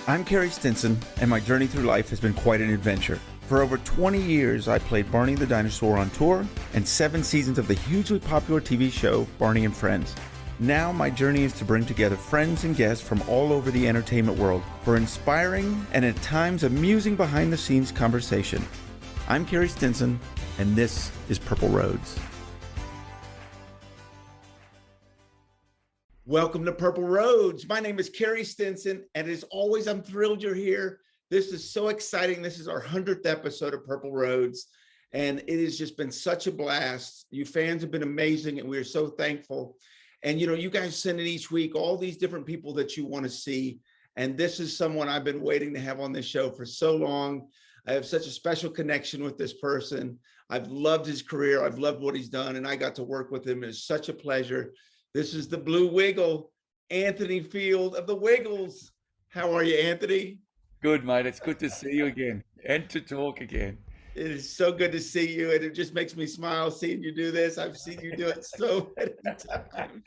I'm Carey Stinson, and my journey through life has been quite an adventure. For over 20 years, I played Barney the Dinosaur on tour and 7 seasons of the hugely popular TV show Barney and Friends. Now my journey is to bring together friends and guests from all over the entertainment world for inspiring and at times amusing behind-the-scenes conversation. I'm Carey Stinson, and this is Purple Roads. Welcome to Purple Roads. My name is Carey Stinson, and as always, I'm thrilled you're here. This is so exciting. This is our 100th episode of Purple Roads, and it has just been such a blast. You fans have been amazing, and we're so thankful. And, you guys send in each week all these different people that you want to see, and this is someone I've been waiting to have on this show for so long. I have such a special connection with this person. I've loved his career. I've loved what he's done, and I got to work with him. It's such a pleasure. This is the Blue Wiggle, Anthony Field of the Wiggles. How are you, Anthony? Good, mate. It's good to see you again and to talk again. It is so good to see you, and it just makes me smile seeing you do this. I've seen you do it so many times.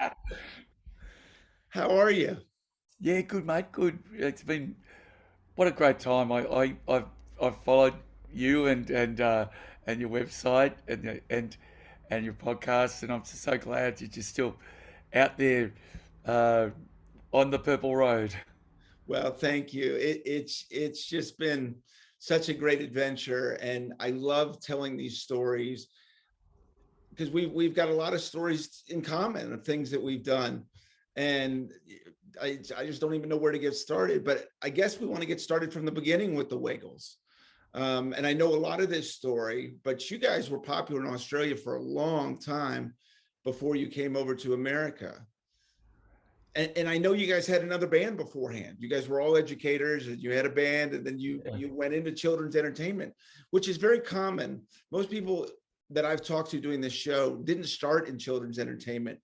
How are you? Yeah, good, mate. Good. It's been what a great time. I've followed you and your website and your podcast, and I'm just so glad you're just still out there on the Purple Road. Well, thank you. It's just been such a great adventure, and I love telling these stories because we've got a lot of stories in common of things that we've done, and I just don't even know where to get started. But I guess we want to get started from the beginning with the Wiggles. And I know a lot of this story, but you guys were popular in Australia for a long time before you came over to America. And I know you guys had another band beforehand. You guys were all educators, and you had a band, and then you went into children's entertainment, which is very common. Most people that I've talked to doing this show didn't start in children's entertainment.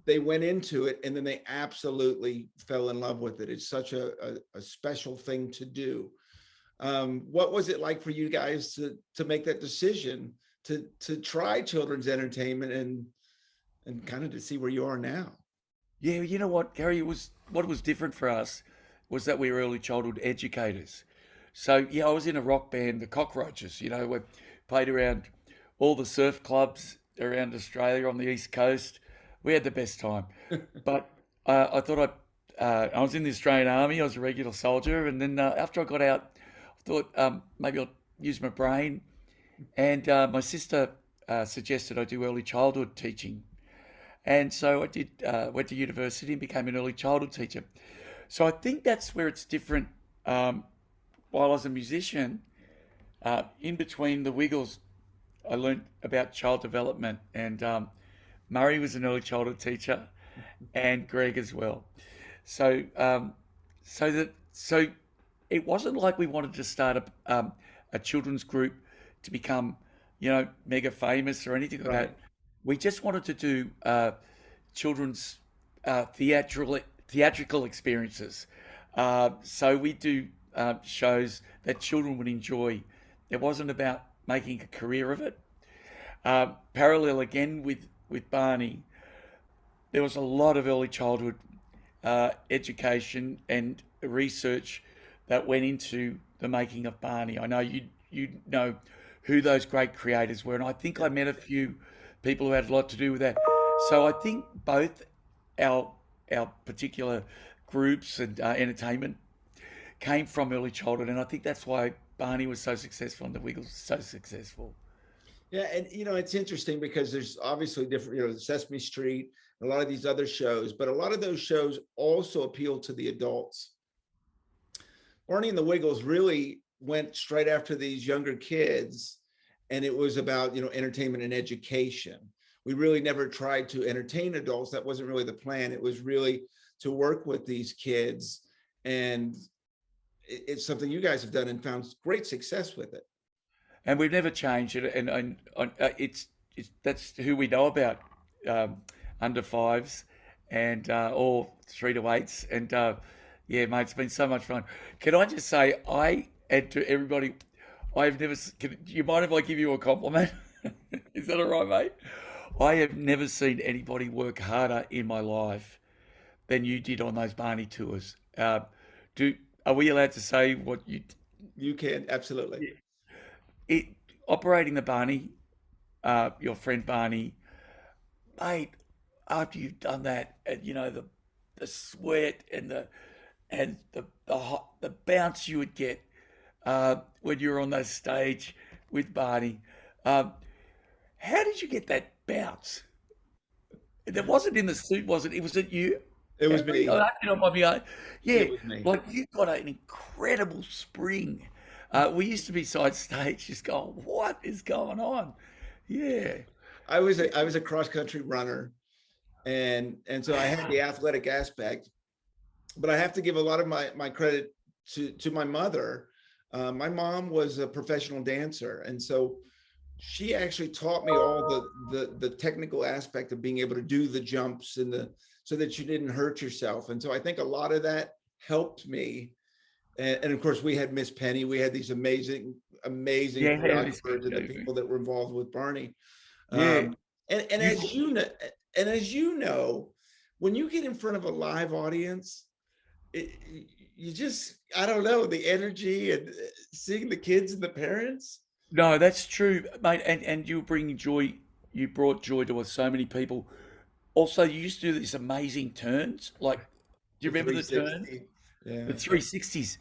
They went into it, and then they absolutely fell in love with it. It's such a special thing to do. What was it like for you guys to make that decision to try children's entertainment and kind of to see where you are now? Yeah, you know what, Gary, what was different for us was that we were early childhood educators. So yeah, I was in a rock band, the Cockroaches. We played around all the surf clubs around Australia on the East Coast. We had the best time. But I thought I was in the Australian Army. I was a regular soldier, and then after I got out, I thought maybe I'll use my brain. And my sister suggested I do early childhood teaching. And so I did, went to university and became an early childhood teacher. So I think that's where it's different. While I was a musician, in between the Wiggles, I learned about child development. And Murray was an early childhood teacher, and Greg as well. So so it wasn't like we wanted to start a children's group to become, mega famous or anything like that. We just wanted to do children's theatrical experiences. So we do shows that children would enjoy. It wasn't about making a career of it. Parallel again with Barney, there was a lot of early childhood education and research that went into the making of Barney. I know you know who those great creators were, and I think I met a few people who had a lot to do with that. So I think both our particular groups and entertainment came from early childhood, and I think that's why Barney was so successful and the Wiggles were so successful. Yeah, and it's interesting because there's obviously different, Sesame Street, a lot of these other shows, but a lot of those shows also appeal to the adults. Barney and the Wiggles really went straight after these younger kids, and it was about, entertainment and education. We really never tried to entertain adults. That wasn't really the plan. It was really to work with these kids, and it's something you guys have done and found great success with it. And we've never changed it, and it's that's who we know about, under fives and or 3 to 8s, and yeah, mate, it's been so much fun. Can I just say, and to everybody, I've never. Do you mind if I give you a compliment? Is that all right, mate? I have never seen anybody work harder in my life than you did on those Barney tours. are we allowed to say what you You can, absolutely. Yeah. it operating the Barney, your friend Barney, mate? After you've done that, and the sweat and the bounce you would get when you were on that stage with Barney. Um, how did you get that bounce? That wasn't in the suit, was it? It was at you, It was Harry? Oh, me. yeah, It was me. like you got an incredible spring. We used to be side stage, just going, "What is going on?" Yeah, I was a cross country runner, and so I had wow. the athletic aspect, but I have to give a lot of my credit to my mother. My mom was a professional dancer, and so she actually taught me all the technical aspect of being able to do the jumps and the so that you didn't hurt yourself. And so I think a lot of that helped me. And of course, we had Miss Penny. We had these amazing Yeah, this choreographers and the people that were involved with Barney. yeah. Um, and You, as you know, when you get in front of a live audience, it, you just I don't know the energy and seeing the kids and the parents. no, that's true, mate. And you were bringing joy. You brought joy to us, so many people. Also, you used to do these amazing turns. Like, do you The remember the turns? 360. Yeah. The 360s.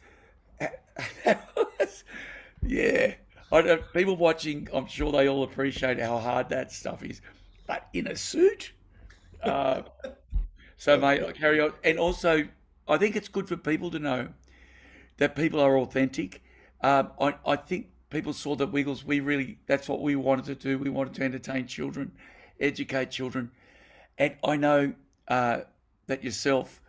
Yeah. I don't, people watching, I'm sure they all appreciate how hard that stuff is. But in a suit? Uh, so, Of mate, course. carry on. And also, I think it's good for people to know that people are authentic. I think people saw that Wiggles, that's what we wanted to do. We wanted to entertain children, educate children. And I know that yourself,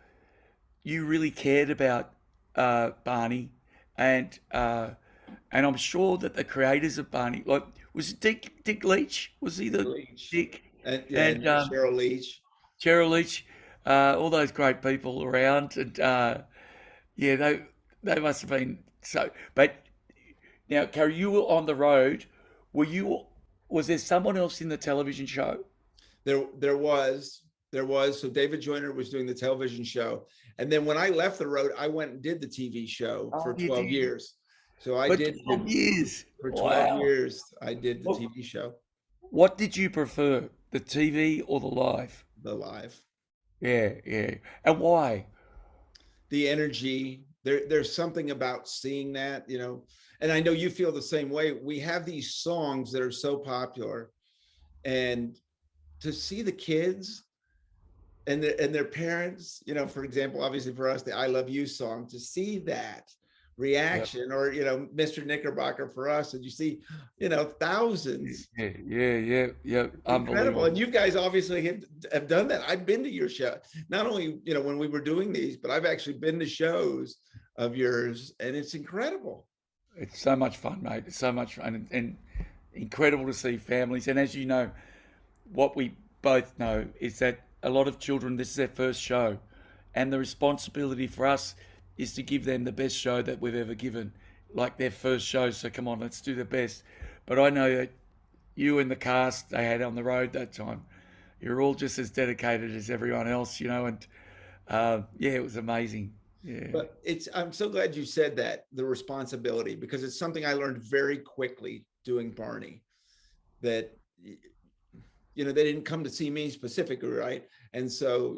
you really cared about Barney, and I'm sure that the creators of Barney, like, was it Dick Leach? Was he the Leach. Dick And yeah, and and Cheryl Leach. Cheryl Leach, all those great people around, and yeah, they must have been so. But now, Carrie, you were on the road. Were you? Was there someone else in the television show? There was so David Joyner was doing the television show, and then when I left the road, I went and did the TV show for Oh, you 12 did. years. So I For did 12 years. for 12 Wow. years. I did the What, TV show, what did you prefer, the TV or the live? the live. Yeah, yeah. And why? The energy. There's something about seeing that. And I know you feel the same way. We have these songs that are so popular, and to see the kids and their parents, for example, obviously for us, the I Love You song, to see that Yeah, reaction, or Mr. Knickerbocker for us, and you see, thousands. yeah, yeah, yeah, yeah. It's incredible. And Unbelievable. you guys obviously have done that. I've been to your show, not only, when we were doing these, but I've actually been to shows of yours, and it's incredible. It's so much fun, mate. It's so much fun and incredible to see families. And as you know, what we both know is that a lot of children, this is their first show, and the responsibility for us is to give them the best show that we've ever given, like their first show. So come on, let's do the best. But I know that you and the cast they had on the road that time, you're all just as dedicated as everyone else, and yeah, it was amazing. Yeah, But I'm so glad you said that, the responsibility, because it's something I learned very quickly doing Barney, that they didn't come to see me specifically, right? And so,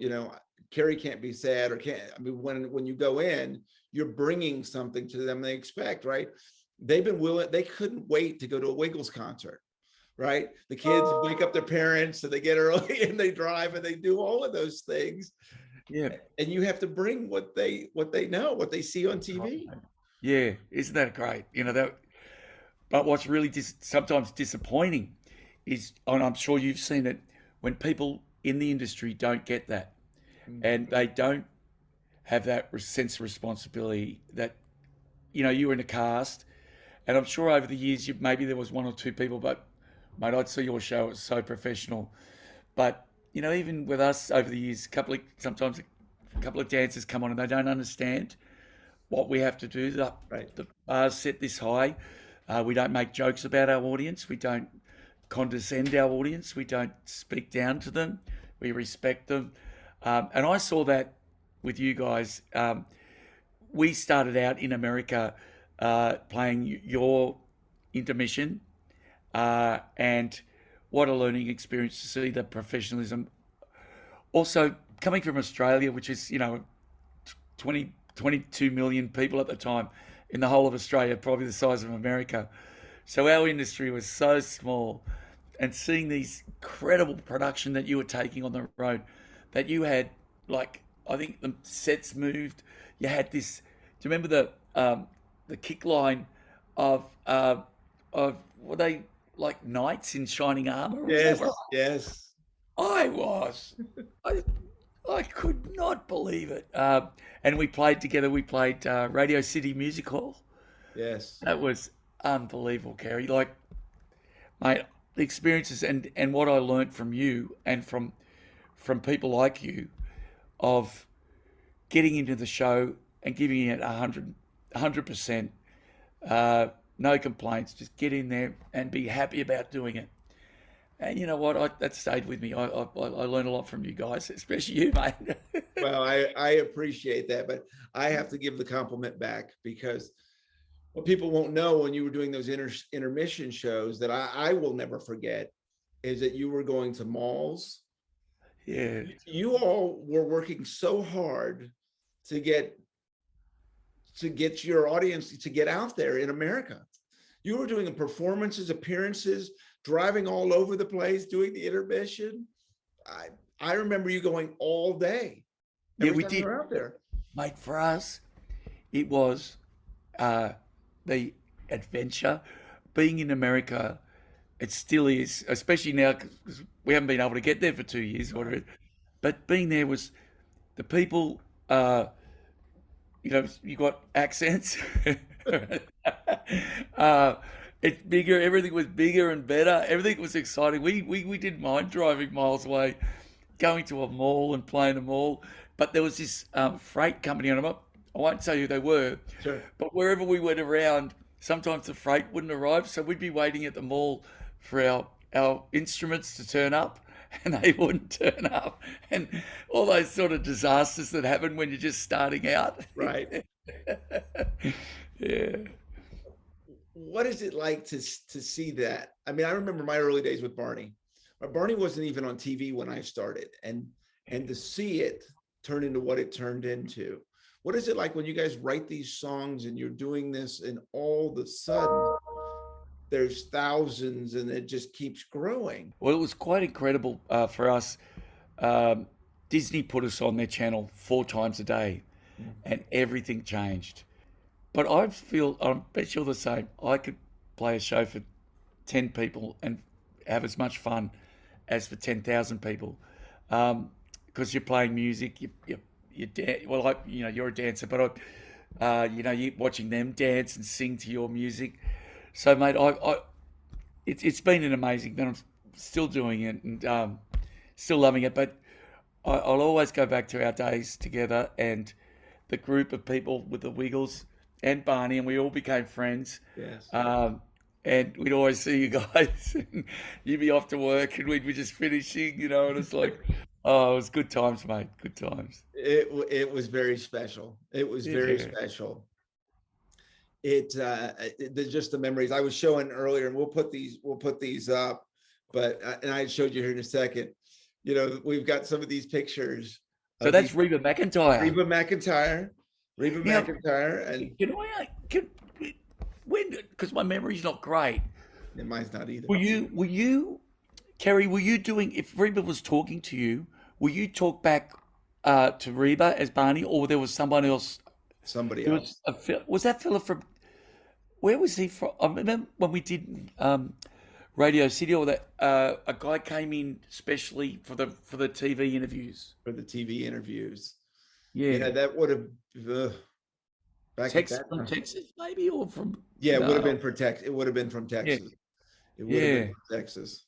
Carrie can't be sad, or can't. I mean, when you go in, you're bringing something to them they expect, right? They couldn't wait to go to a Wiggles concert, right? The kids wake up their parents and they get early and they drive and they do all of those things. yeah. And you have to bring what they know, what they see on That's right, TV. mate. Yeah, isn't that great? That. But what's really sometimes disappointing is, and I'm sure you've seen it, when people in the industry don't get that and they don't have that sense of responsibility that, you were in a cast. And I'm sure over the years, maybe there was one or two people, but mate, I'd see your show, it's so professional. But, even with us over the years, sometimes a couple of dancers come on and they don't understand what we have to do. Right. The bar's set this high. We don't make jokes about our audience. We don't condescend our audience. We don't speak down to them. We respect them. And I saw that with you guys. we started out in America playing your intermission, and what a learning experience to see the professionalism. Also, coming from Australia, which is, 22 million people at the time in the whole of Australia, probably the size of America. So our industry was so small, and seeing these incredible production that you were taking on the road, that you had, like, I think the sets moved. You had this. Do you remember the kick line of were they like knights in shining armor? Was that Yes, right? yes, I was. I I could not believe it. And we played together. We played Radio City Music Hall. yes. That was unbelievable, Kerry. Like, mate, the experiences and what I learnt from you and from people like you of getting into the show and giving it 100%. No complaints. Just get in there and be happy about doing it. And you know what? That stayed with me. I learned a lot from you guys, especially you, mate. Well, I appreciate that, but I have to give the compliment back because what people won't know when you were doing those intermission shows that I will never forget is that you were going to malls. Yeah. You all were working so hard to get your audience to get out there in America. You were doing performances, appearances, driving all over the place, doing the intermission. I remember you going all day Yeah, every we time you did. were out there. Mate, for us, it was uh, the adventure. Being in America, it still is, especially now because we haven't been able to get there for 2 years or whatever. But being there was the people, you got accents. uh, it's bigger. Everything was bigger and better. Everything was exciting. We didn't mind driving miles away, going to a mall and playing a mall. But there was this freight company, and I won't tell you who they were, Sure. but wherever we went around, sometimes the freight wouldn't arrive, so we'd be waiting at the mall for our instruments to turn up, and they wouldn't turn up, and all those sort of disasters that happen when you're just starting out. Right. Yeah. What is it like to see that? I mean, I remember my early days with Barney. Barney wasn't even on TV when I started, and to see it turn into what it turned into. What is it like when you guys write these songs and you're doing this, and all of a sudden there's thousands, and it just keeps growing? Well, it was quite incredible for us. Um, Disney put us on their channel 4 times a day, and everything changed. But I bet you're the same. I could play a show for 10 people and have as much fun as for 10,000 people. Because you're playing music, well, you're a dancer, but you're watching them dance and sing to your music. So, mate, it's been an amazing, and I'm still doing it and still loving it. But I'll always go back to our days together and the group of people with the Wiggles and Barney, and we all became friends. Yes. And we'd always see you guys, and you'd be off to work, and we'd be just finishing, and it's like, oh, it was good times, mate. Good times. It was very special. It was very Yeah. special. There's just the memories I was showing earlier, and we'll put these up, but and I showed you here in a second. We've got some of these pictures So of that's Reba McEntire. Reba Now, McEntire, and when, because my memory's not great. mine's not either. Kerry, were you doing, if Reba was talking to you, will you talk back to Reba as Barney, or there was someone else? Somebody There else. was that fella from, where was he from? I remember when we did Radio City, or that a guy came in specially for the TV interviews. For the TV interviews. Yeah. That would have back at Texas, that from time. Texas, maybe, or from, Yeah, it would have no. been for Texas. It would have been from Yeah. Texas. It would have Yeah. been from Texas.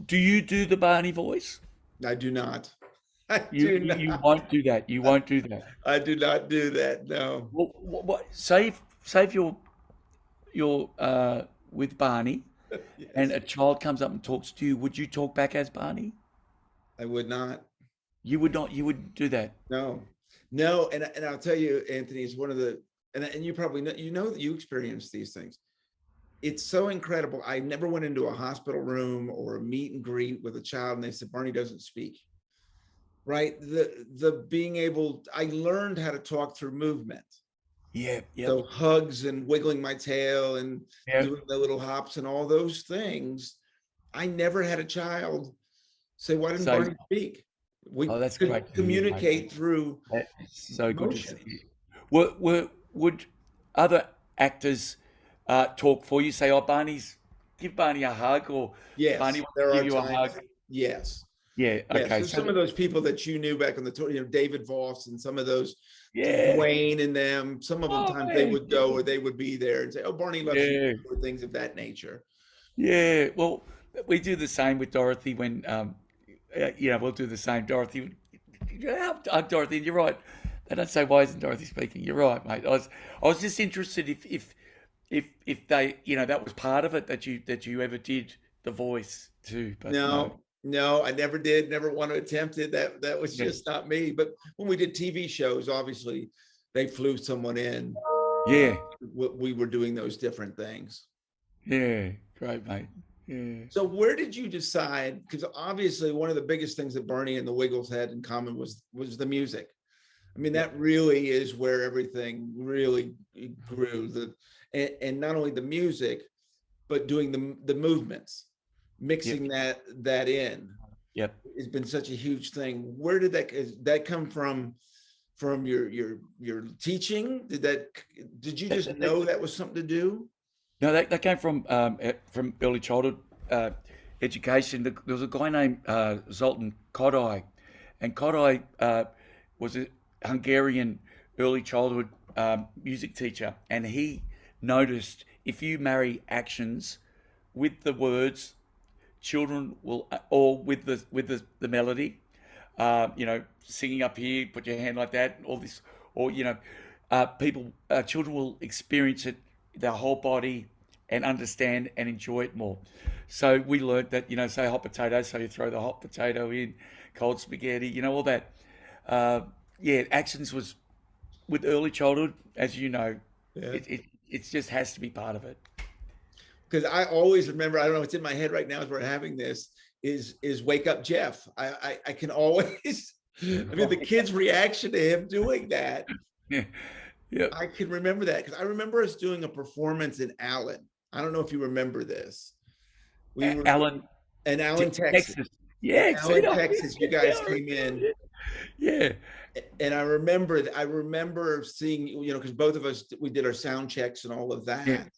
Do you do the Barney voice? I do not. I You do you, you not. won't do that. You won't do that. I do not do that. No. Save your with Barney, and Yes, a child comes up and talks to you. Would you talk back as Barney? I would not. You would not. You wouldn't do that. No. No, and I'll tell you, Anthony, is one of the, and you probably know, that you experience these things. It's so incredible. I never went into a hospital room or a meet and greet with a child and they said, Barney doesn't speak. Right? The being able, I learned how to talk through movement. Yeah, yep, So hugs and wiggling my tail and yep. doing the little hops and all those things. I never had a child say, why didn't So, Barney speak? We that's could great to hear, mate. communicate through That's so good to see. motions. Would other actors talk for you? Say, "Oh, give Barney a hug," or Barney Yes, wants to there give are you a hug. times. Yes. Yeah. Yes. Okay. So some of those people that you knew back in the, David Voss and some of those, Yeah. Dwayne and them, some of them Oh times they man. would go or they would be there and say, oh, Barney loves you, Yeah. or things of that nature. Yeah. Well, we do the same with Dorothy when we'll do the same. Dorothy, hug Dorothy, and you're right. They don't say why isn't Dorothy speaking. You're right, mate. I was just interested if they, that was part of it that you ever did the voice too, but no. No, no, I never did, never want to attempt it. That was Yeah. just not me. But when we did TV shows, obviously they flew someone in. Yeah. We were doing those different things. Yeah. Great, mate. Yeah. So where did you decide? Because obviously one of the biggest things that Bernie and the Wiggles had in common was the music. I mean, Yeah. that really is where everything really grew. And not only the music, but doing the movements, Yep. mixing that in Yep. has been such a huge thing. Where did that come from? From your teaching? Did you just That, know that was something to do? no, that came from early childhood education. There was a guy named Zoltan Kodai, and Kodai was a Hungarian early childhood music teacher, and he noticed if you marry actions with the words, children will, or with the melody, singing up here, put your hand like that, all this, or children will experience it, their whole body, and understand and enjoy it more. So we learnt that, say hot potato, so you throw the hot potato in, cold spaghetti, all that. Yeah, actions was with early childhood, as you know, Yeah. it just has to be part of it. Because I always remember, I don't know, it's in my head right now as we're having this, is Wake Up Jeff. I can always, I mean, the kid's reaction to him doing that, Yeah, yeah. I can remember that because I remember us doing a performance in Allen. I don't know if you remember this. We were Alan, in Allen, Texas. Texas. Yeah, see, Allen, no, Texas, you guys came in. yeah, And I remember seeing, because both of us, we did our sound checks and all of yeah, that.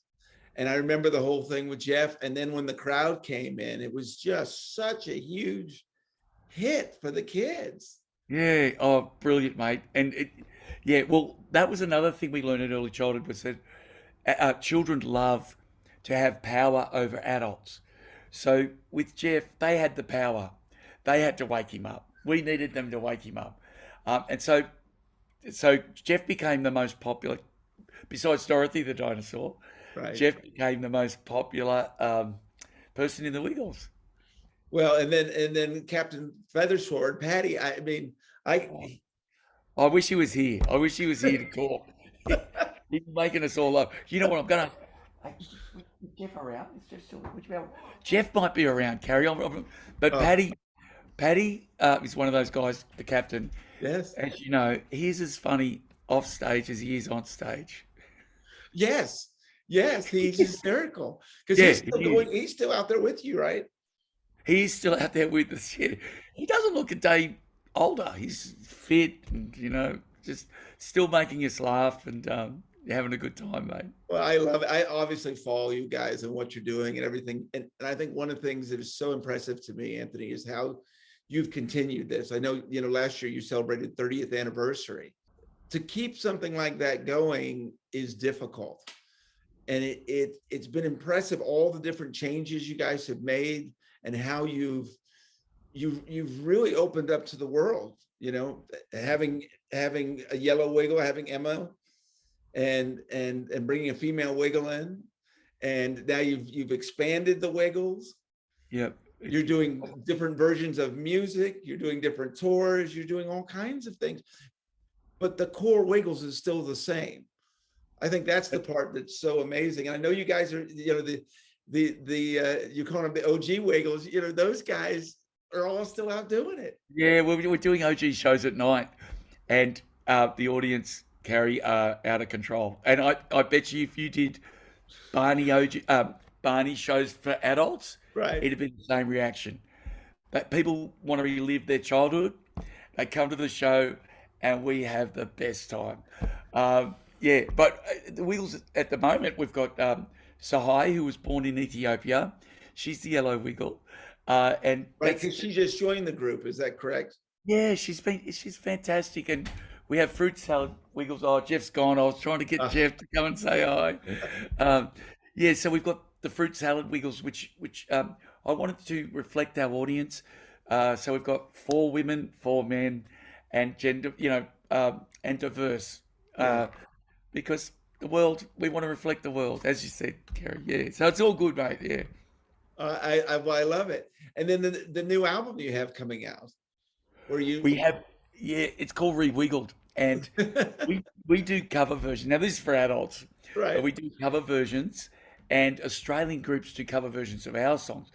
And I remember the whole thing with Jeff. And then when the crowd came in, it was just such a huge hit for the kids. yeah. Oh, brilliant, mate. And yeah, well, that was another thing we learned in early childhood was that children love to have power over adults. So with Jeff, they had the power. They had to wake him up. We needed them to wake him up. And so Jeff became the most popular, besides Dorothy the dinosaur. Right. Jeff became the most popular person in the Wiggles. Well, and then Captain Feathersword, Patty, I mean, I I wish he was here. I wish he was here to talk. He's making us all up. You know what? I'm gonna. Hey, is Jeff around? Is Jeff still? Jeff might be around. Carry on. But oh, Paddy is one of those guys. The captain, yes. as you know, he's as funny off stage as he is on stage. Yes. Yes, he's hysterical. Because Yeah, he's still he is. he's still out there with you, right? He's still out there with us. Yeah. He doesn't look a day older. He's fit and, just still making us laugh and having a good time, mate. Well, I love it. I obviously follow you guys and what you're doing and everything. And I think one of the things that is so impressive to me, Anthony, is how you've continued this. I know, last year you celebrated 30th anniversary. To keep something like that going is difficult. And it's been impressive, all the different changes you guys have made and how you've really opened up to the world, having a yellow wiggle, having Emma and bringing a female wiggle in, and now you've expanded the wiggles. Yep. You're doing different versions of music, you're doing different tours, you're doing all kinds of things. but the core Wiggles is still the same. I think that's the part that's so amazing. And I know you guys are, the you call them the OG Wiggles, those guys are all still out doing it. Yeah, we're doing OG shows at night, and the audience carry out of control. And I bet you if you did Barney shows for adults, Right. it'd have been the same reaction. But people want to relive their childhood. They come to the show, and we have the best time. Yeah, but the Wiggles at the moment, we've got Sahai, who was born in Ethiopia. She's the yellow Wiggle, and Right. that's Because she just joined the group. Is that correct? yeah, she's fantastic, and we have fruit salad Wiggles. Oh, Jeff's gone. I was trying to get Uh, Jeff to come and say hi. Um, yeah, so we've got the fruit salad Wiggles, which I wanted to reflect our audience. So we've got 4 women, 4 men, and gender, and diverse, yeah. because the world we want to reflect the world, as you said, Kerry. Yeah, so it's all good, mate. Yeah, Well, I love it. And then the new album you have coming out, where you, we have. Yeah, it's called Rewiggled, and we do cover versions. Now this is for adults, but right. we do cover versions, and Australian groups do cover versions of our songs,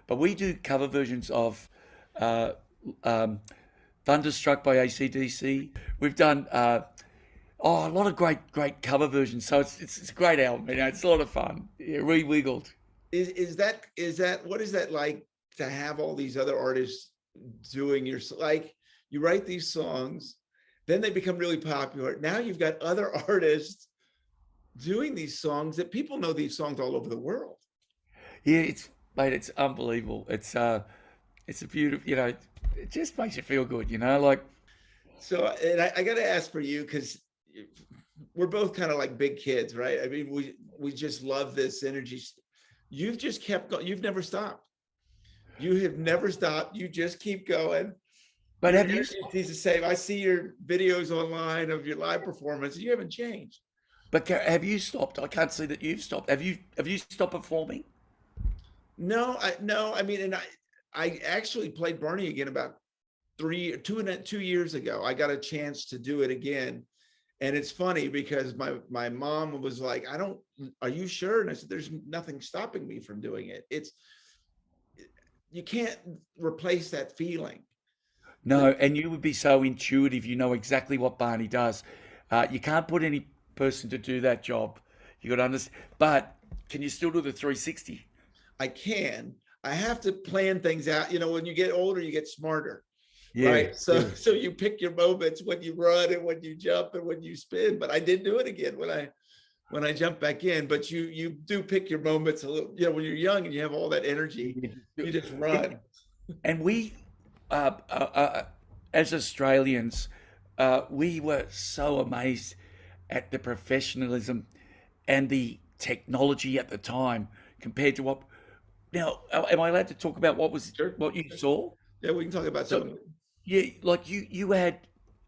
but we do cover versions of uh, um, Thunderstruck by AC/DC. We've done a lot of great cover versions. So it's a great album. It's a lot of fun. Yeah, Rewiggled. Is that what is that like to have all these other artists doing your, like, you write these songs, then they become really popular. Now you've got other artists doing these songs that people know these songs all over the world. Yeah, it's unbelievable. It's a beautiful. It just makes you feel good. Like So, and I got to ask for you, because we're both kind of like big kids, right? I mean, we just love this energy. You've just kept going. You've never stopped. You have never stopped. You just keep going. but Your have you? energy is the same. I see your videos online of your live performance. You haven't changed. But have you stopped? I can't see that you've stopped. Have you stopped performing? No, no. I mean, and I actually played Barney again about 2 years ago. I got a chance to do it again, and it's funny because my mom was like, "I don't. Are you sure?" And I said, "There's nothing stopping me from doing it. You can't replace that feeling." No, and you would be so intuitive. You know exactly what Barney does. You can't put any person to do that job. You got to understand. But can you still do the 360? I can. I have to plan things out. When you get older, you get smarter, Yeah, right? So yeah. so you pick your moments when you run and when you jump and when you spin. But I did do it again when I jump back in. But you do pick your moments a little. When you're young and you have all that energy, you just run. And we, uh, uh, uh, as Australians, we were so amazed at the professionalism and the technology at the time compared to what. Now, am I allowed to talk about Sure. what you saw? Yeah, we can talk about So, something. yeah, like you had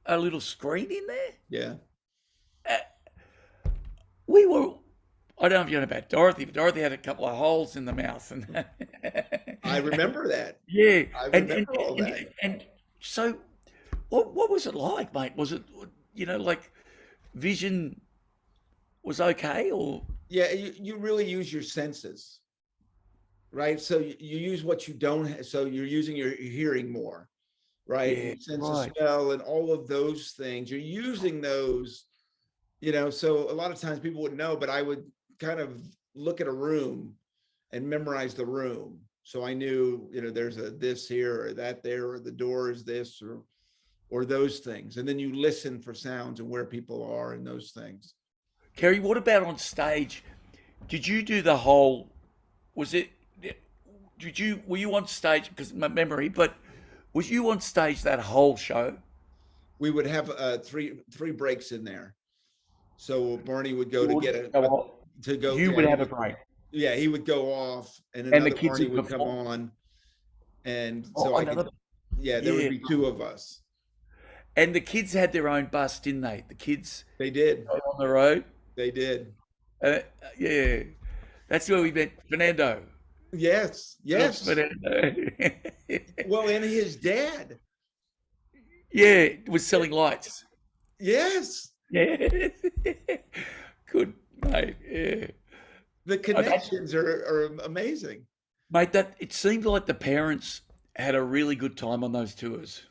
a little screen in there. Yeah, Uh, we were. I don't know if you know about Dorothy, but Dorothy had a couple of holes in the mouth, and I remember that. yeah, I and and, remember all that. and so what was it like, mate? Was it like vision was okay, or Yeah, you really use your senses, right? So you use what you don't have. So you're using your hearing more, right? And yeah, your sense of right? smell and all of those things. You're using those, so a lot of times people wouldn't know, but I would kind of look at a room and memorize the room. So I knew, there's a this here or that there, or the door is this, or those things. And then you listen for sounds and where people are and those things. Kerry, what about on stage? Did you do the whole? Was it? Did you? Were you on stage? Because my memory, but was you on stage that whole show? We would have three breaks in there. So Barney would go You to would get go on. to go. You would have a break, He would go off, and and the another kids Barney would would come perform. on, and so Oh, I could. another. Yeah, there would Yeah, be two of us. and the kids had their own bus, didn't they? The kids They did. on the road. They did. Uh, yeah, that's where we met Fernando. Yes. Little Yes. Fernando. Well, and his dad. Yeah, was selling lights. Yes. Yeah. Good, mate. Yeah. The That, connections are amazing. mate, that it seemed like the parents had a really good time on those tours.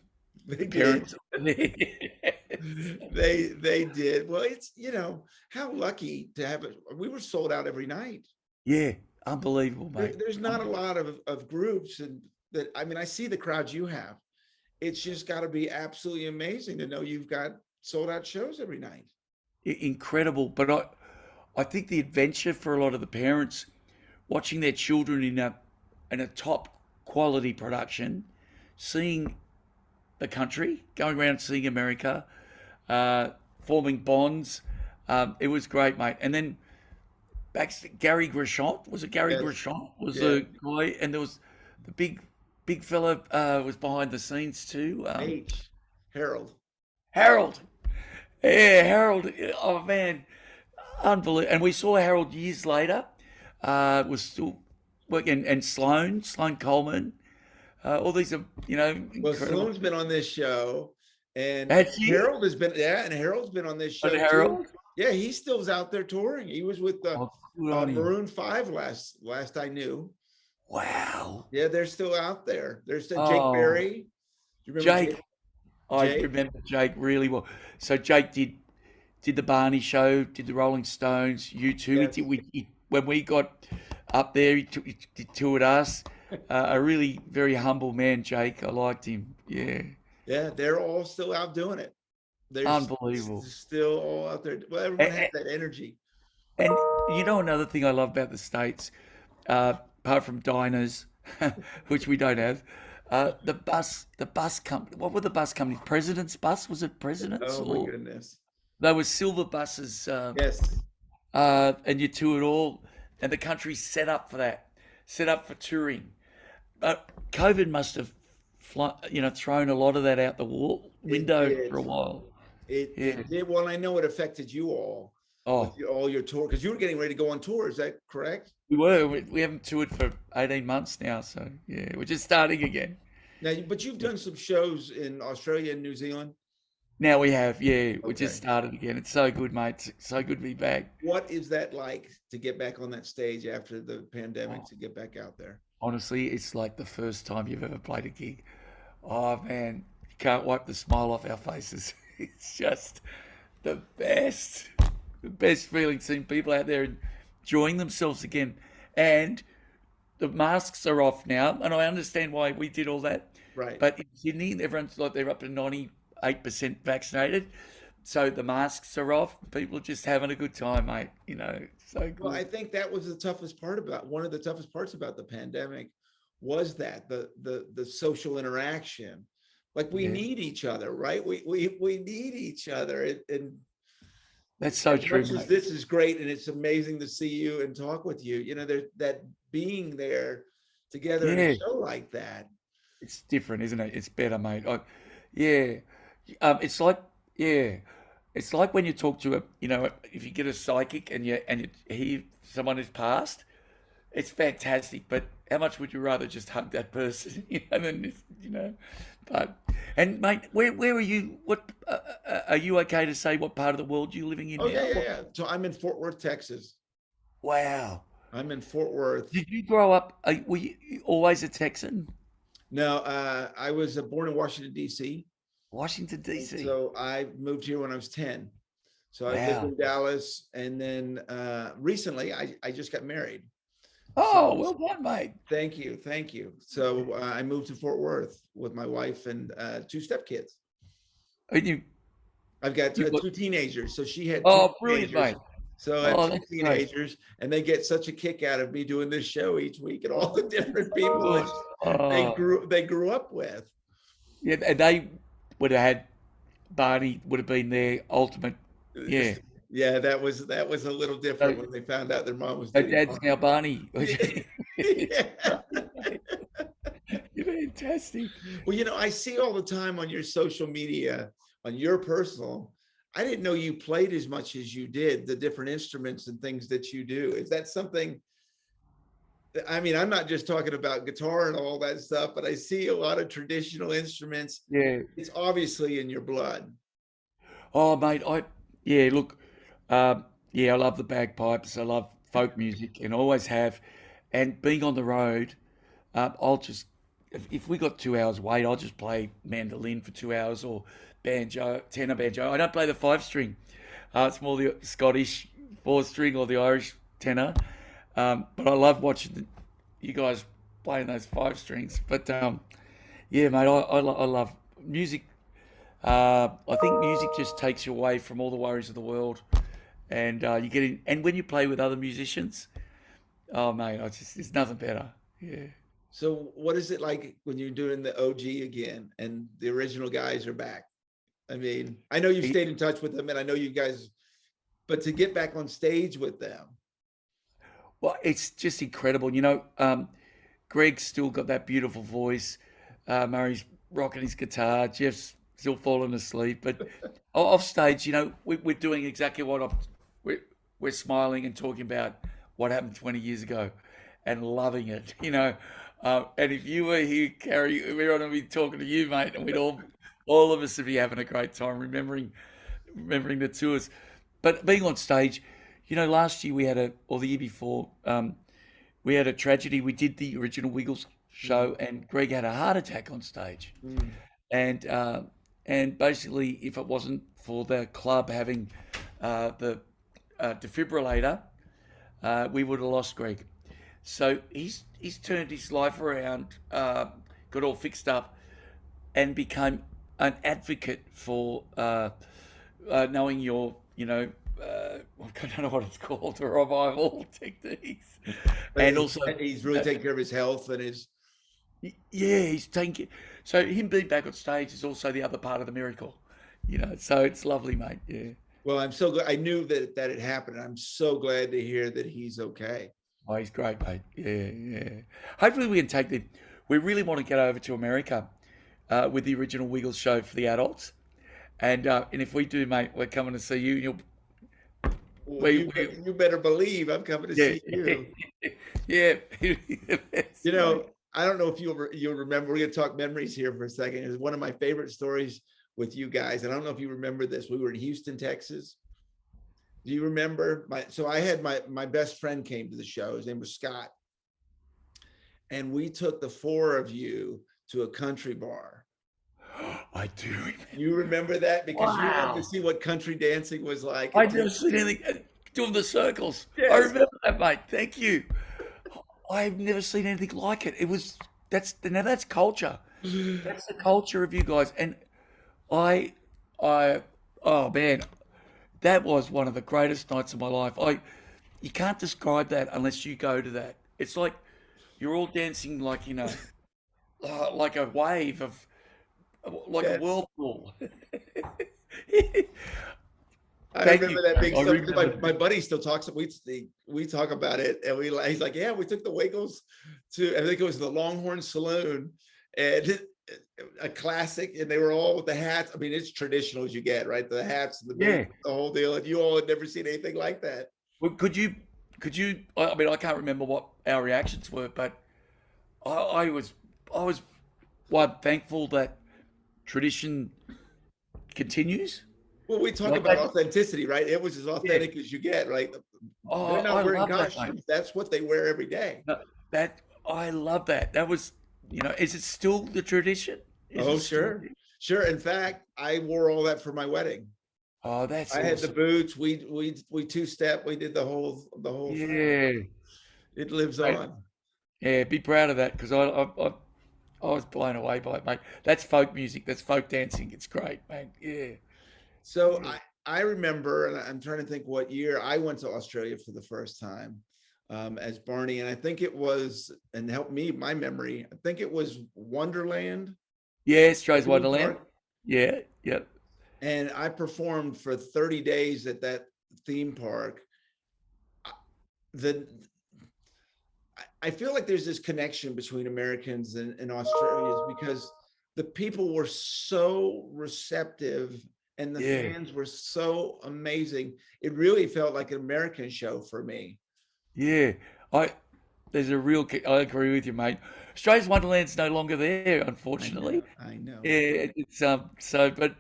They The did. parents. They did. Well, it's, how lucky to have it. We were sold out every night. Yeah, unbelievable, mate. There's not a lot of groups, and that, I mean, I see the crowds you have. It's just got to be absolutely amazing to know you've got sold out shows every night. Incredible. But I think the adventure for a lot of the parents watching their children in a top quality production, seeing the country, going around seeing America, uh, forming bonds. It was great, mate. And then Gary Grisham, was it Gary Yes. Grisham was Yeah. the guy, and there was the big fella was behind the scenes too. H. Harold. Harold, yeah, Harold. Oh man, unbelievable. And we saw Harold years later. Was still working, and Sloan Coleman. All these are, Well, incredible. Sloane's been on this show, and Had she? Harold has been, yeah, and Harold's been on this On show too. Harold? Yeah, he still's out there touring. He was with the Oh, good on him. Maroon 5 last I knew. Wow. Yeah, they're still out there. There's Jake Oh, Berry. Do you remember Jake. Jake? I Jake? remember Jake really well. So Jake did the Barney show, did the Rolling Stones, you too. He Yes. did, when we got up there, he toured us. A really very humble man, Jake. I liked him. Yeah, Yeah, they're all still out doing it. They're unbelievable. still all out there. Well, everyone has And, that energy. and another thing I love about the States, apart from diners, which we don't have, the bus company. What were the bus companies? President's Bus? Was it President's, Oh my or goodness. they were silver buses? Yes. And you toured all, and the country's set up for that, set up for touring. But COVID must have, thrown a lot of that out the It window did. for a while. Yeah. It did. Well, I know it affected you all with Oh, all your tour, because you were getting ready to go on tour. Is that correct? we were. We haven't toured for 18 months now, so yeah, we're just starting again. Now, but you've done some shows in Australia and New Zealand. Now we have, yeah, we just Okay. started again. It's so good, mate. It's so good to be back. What is that like to get back on that stage after the pandemic, Oh, to get back out there? honestly, it's like the first time you've ever played a gig. Oh man, you can't wipe the smile off our faces. It's just the best, the best feeling seeing people out there enjoying themselves again. And the masks are off now, and I understand why we did all that. Right. But in Sydney, everyone's like they're up to 98% vaccinated, so the masks are off. People are just having a good time, mate. So Well, I good. think that was the toughest part about one of the toughest parts about the pandemic was that the social interaction. Like, we Yeah, need each other, right? We need each other. And that's so as true, much as mate. this is great and it's amazing to see you and talk with you, there's that being there together in a Yeah, show like that. it's different, isn't it? It's better, mate. Yeah, it's like yeah, it's like when you talk to if you get a psychic and you hear someone who's passed, it's fantastic. But how much would you rather just hug that person, than But and mate, where are you? What are you okay to say? What part of the world you living in Oh yeah, now? yeah, yeah. So I'm in Fort Worth, Texas. Wow. I'm in Fort Worth. Did you grow up? Were you always a Texan? No, I was born in Washington, D.C. Washington And D.C. so I moved here when I was 10. So I lived Wow. in Dallas, and then recently I just got married. Oh, So well done, mate. thank you, thank you. So I moved to Fort Worth with my wife and two stepkids. And I've got you got two teenagers. So she had two oh, brilliant, teenagers. mate. So I have Oh, two that's great. teenagers, and they get such a kick out of me doing this show each week and all the different people Good. that Oh, they grew up with. yeah, and they would have had Barney would have been their ultimate. Yeah. Yeah, that was a little So, different when they found out their mom was so dating Dad's now Barney. Barney. Yeah. You're fantastic. Well, I see all the time on your social media, on your personal. I didn't know you played as much as you did, the different instruments and things that you do. Is that something? I mean, I'm not just talking about guitar and all that stuff, but I see a lot of traditional instruments. Yeah. It's obviously in your blood. Oh, mate, yeah, look, yeah, I love the bagpipes. I love folk music, and always have. And being on the road, I'll just, if we got 2 hours wait, I'll just play mandolin for 2 hours or banjo, tenor banjo. I don't play the five string. It's more the Scottish four string or the Irish tenor. But I love watching you guys playing those five strings. But yeah, mate, I love music. I think music just takes you away from all the worries of the world, and you get in. And when you play with other musicians, oh mate, I just there's nothing better. Yeah. So what is it like when you're doing the OG again and the original guys are back? I mean, I know you've stayed in touch with them and I know you guys, but to get back on stage with them. Well, it's just incredible. Greg's still got that beautiful voice. Murray's rocking his guitar. Jeff's still falling asleep. But off stage, we're doing exactly what we're smiling and talking about what happened 20 years ago and loving it. And if you were here, Carey, we're going to be talking to you, mate, and we'd all of us would be having a great time remembering the tours. But being on stage, last year we had or the year before, we had a tragedy. We did the original Wiggles show, and Greg had a heart attack on stage. Mm. And basically, if it wasn't for the club having the defibrillator, we would have lost Greg. So he's turned his life around, got all fixed up, and became an advocate for knowing I don't know what it's called, the revival techniques. And also, he's really taking care of his health and his. Yeah, he's taking. So him being back on stage is also the other part of the miracle, So it's lovely, mate. Yeah. Well, I'm so glad. I knew that it happened. I'm so glad to hear that he's okay. Oh, he's great, mate. Yeah, yeah. Hopefully we can take the. We really want to get over to America with the original Wiggles show for the adults, and if we do, mate, we're coming to see you. Well, you better believe I'm coming to see you. Yeah. I don't know if you'll remember. We're gonna talk memories here for a second. It's one of my favorite stories with you guys. And I don't know if you remember this. We were in Houston, Texas. Do you remember? I had my best friend came to the show. His name was Scott. And we took the four of you to a country bar. I do remember. You remember that? Because you wanted to see what country dancing was like. I'd never seen anything doing the circles. Yes. I remember that, mate. Thank you. I've never seen anything like it. That's culture. That's the culture of you guys. And oh man, that was one of the greatest nights of my life. You can't describe that unless you go to that. It's like you're all dancing like, like a wave of, like a whirlpool. I remember that big stuff. My buddy still talks. We talk about it, and he's like, yeah, we took the Wiggles to. I think it was the Longhorn Saloon, and a classic. And they were all with the hats. I mean, it's traditional as you get, right? The hats, the whole deal. And you all had never seen anything like that. Well, could you? I mean, I can't remember what our reactions were, but I was thankful that tradition continues. Well, we talk about authenticity, right? It was as authentic as you get, right? Oh, they're not wearing costumes. That's what they wear every day. I love that. That was, is it still the tradition? Sure. Sure. In fact, I wore all that for my wedding. Oh, that's I had the boots. We two-step. We did the whole yeah. thing. It lives on. Yeah, be proud of that because I was blown away by it, mate. That's folk music. That's folk dancing. It's great, mate. Yeah. So I remember, and I'm trying to think what year I went to Australia for the first time as Barney, and I think it was, and help me, my memory, I think it was Wonderland. Yeah, Australia's Wonderland. Yeah, yep. And I performed for 30 days at that theme park. I feel like there's this connection between Americans and Australians because the people were so receptive and the fans were so amazing. It really felt like an American show for me. Yeah, I agree with you, mate. Australia's Wonderland's no longer there, unfortunately. I know. Yeah, it's but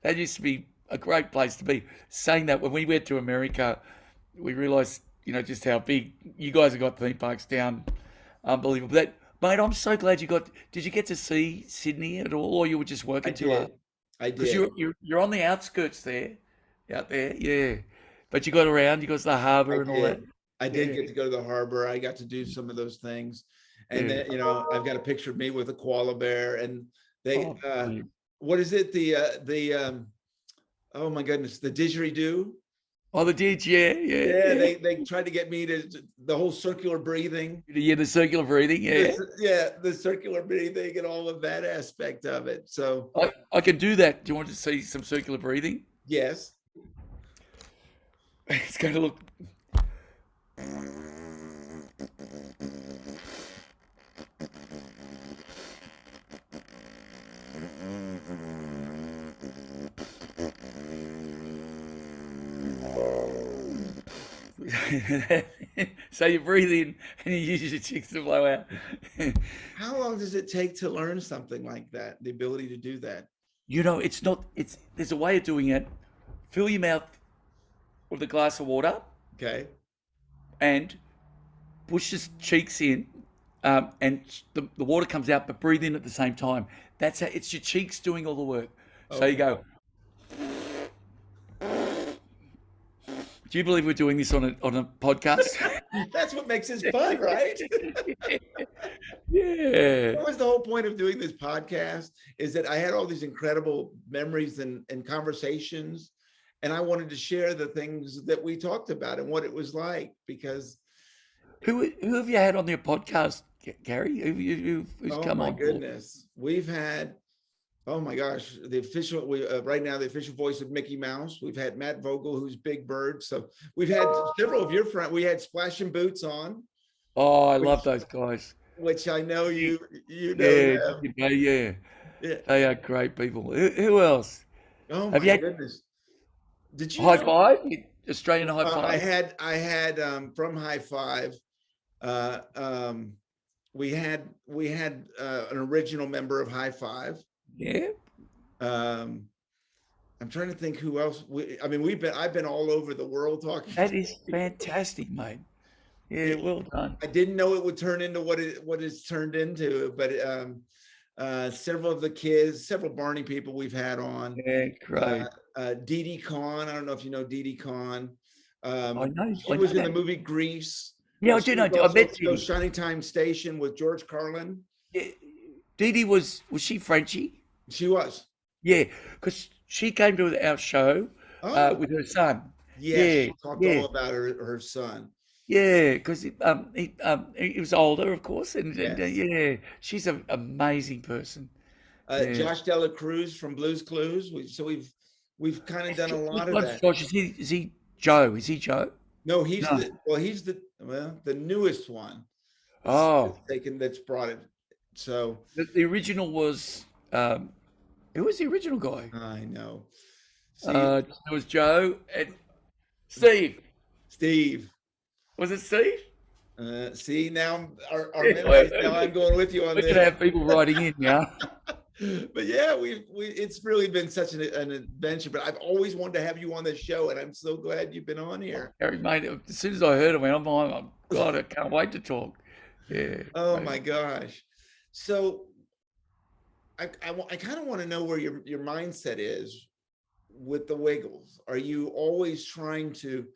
that used to be a great place to be. Saying that, when we went to America, we realised, just how big you guys have got theme parks down. Unbelievable. That, mate, I'm so glad you got. Did you get to see Sydney at all, or you were just I working too hard? did. I Because did. you're on the outskirts there, out there, yeah. But you got around. You got to the I harbour and all that. did. I did Yeah, get to go to the harbor. I got to do some of those things. And yeah. then, I've got a picture of me with a koala bear, and they, Oh, brilliant. what is it? Oh my goodness, the didgeridoo. Oh, the ditch, yeah, Yeah, yeah. they tried to get me to the whole circular breathing. Yeah, the circular breathing, yeah. The circular breathing and all of that aspect of it. So I can do that. Do you want to see some circular breathing? yes. It's going to look. So you breathe in and you use your cheeks to blow out. How long does it take to learn something like that? The ability to do that? It's not. There's a way of doing it. Fill your mouth with a glass of water Okay. and push your cheeks in, and the water comes out, but breathe in at the same time. That's how it's your cheeks doing all the work. So you Okay. go. Do you believe we're doing this on a podcast? That's what makes it fun, right? Yeah. That was the whole point of doing this podcast, is that I had all these incredible memories and conversations, and I wanted to share the things that we talked about and what it was like, because Who have you had on your podcast, Gary? Who's oh come my on board? goodness, we've had, oh my gosh, the official, right now, the official voice of Mickey Mouse. We've had Matt Vogel, who's Big Bird. So we've had several of your friends. We had Splash and Boots on, Oh, I love which those guys. which I know you know Yeah, them. yeah, Yeah. they are great people. Who else? Oh Have my you had goodness. Did you High know? Five? Australian High I Five? had from High Five. Uh, um, we had an original member of High Five. Yeah. Um, I'm trying to think who else. I've been all over the world talking. That is fantastic, mate. Yeah, It, well done. I didn't know it would turn into what it's turned into, but several of the kids, several Barney people we've had on. Yeah, great. Dee Dee Khan. I don't know if you know Dee Dee Khan. I know, She I know was in the that. movie Grease. Yeah, I She do know. was I also met no Didi. Shining Time Station with George Carlin. Yeah, Didi was she Frenchie? She was. Yeah, because she came to our show Oh, with her son. yes. Yeah, She talked yeah, all about her son. yeah. Because he was older, of course, and Yes. yeah, she's an amazing person. Yeah. Josh Dela Cruz from Blues Clues. We've kind of done a lot Which of one's that. Josh? Is he Joe? Is he Joe? No, No. he's the newest one Oh, that's brought it. So the original was who was the original guy? I know. See, It was Joe and Steve. Steve. Was it Steve? See now our Yeah, memories. Now I'm going with you on we're this. gonna have people writing in, yeah. But yeah, it's really been such an adventure. But I've always wanted to have you on this show, and I'm so glad you've been on here. Gary, mate, as soon as I heard it, I went, oh, God, I can't wait to talk. Yeah. Oh Mate. my gosh. So I kind of want to know where your mindset is with the Wiggles. Are you always trying to,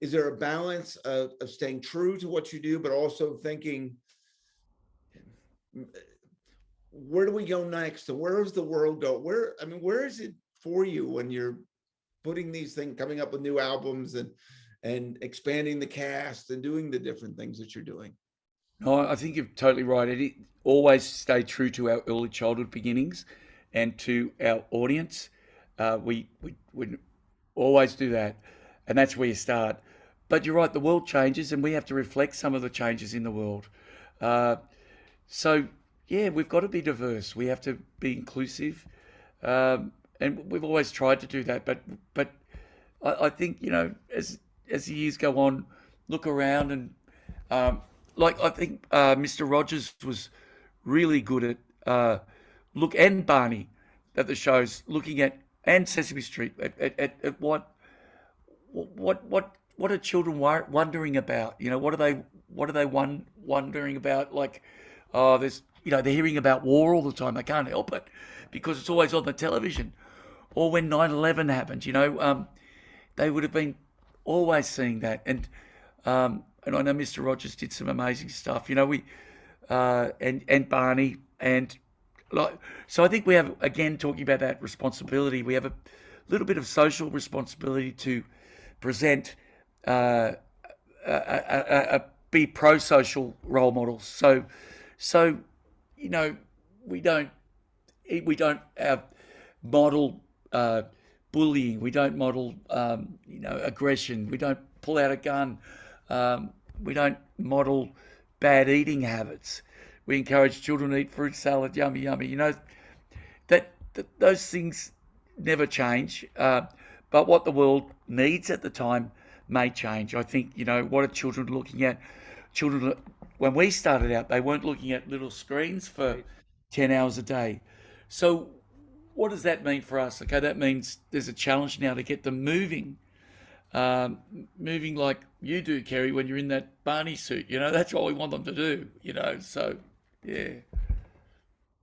is there a balance of staying true to what you do, but also thinking, where do we go next? And where does the world go? Where is it for you when you're putting these things, coming up with new albums and expanding the cast and doing the different things that you're doing? No, I think you're totally right. Always stay true to our early childhood beginnings and to our audience. We always do that, and that's where you start. But you're right, the world changes, and we have to reflect some of the changes in the world. So, yeah, we've got to be diverse. We have to be inclusive, and we've always tried to do that. But I think as the years go on, look around and I think Mr. Rogers was really good at and Barney at the shows looking at and Sesame Street. At what are children wondering about? You know, what are they wondering about? Like, oh, there's they're hearing about war all the time. They can't help it because it's always on the television. Or when 9/11 happened, they would have been always seeing that. And I know Mr. Rogers did some amazing stuff. We and Barney and like so. I think we have again talking about that responsibility. We have a little bit of social responsibility to present uh, be pro-social role models. So you know we don't have model bullying. We don't model aggression. We don't pull out a gun. We don't model bad eating habits. We encourage children to eat fruit salad, yummy, yummy. That those things never change. But what the world needs at the time may change. I think, what are children looking at? Children, when we started out, they weren't looking at little screens for 10 hours a day. So what does that mean for us? Okay, that means there's a challenge now to get them um, moving like you do, Kerry, when you're in that Barney suit. That's what we want them to do. So yeah.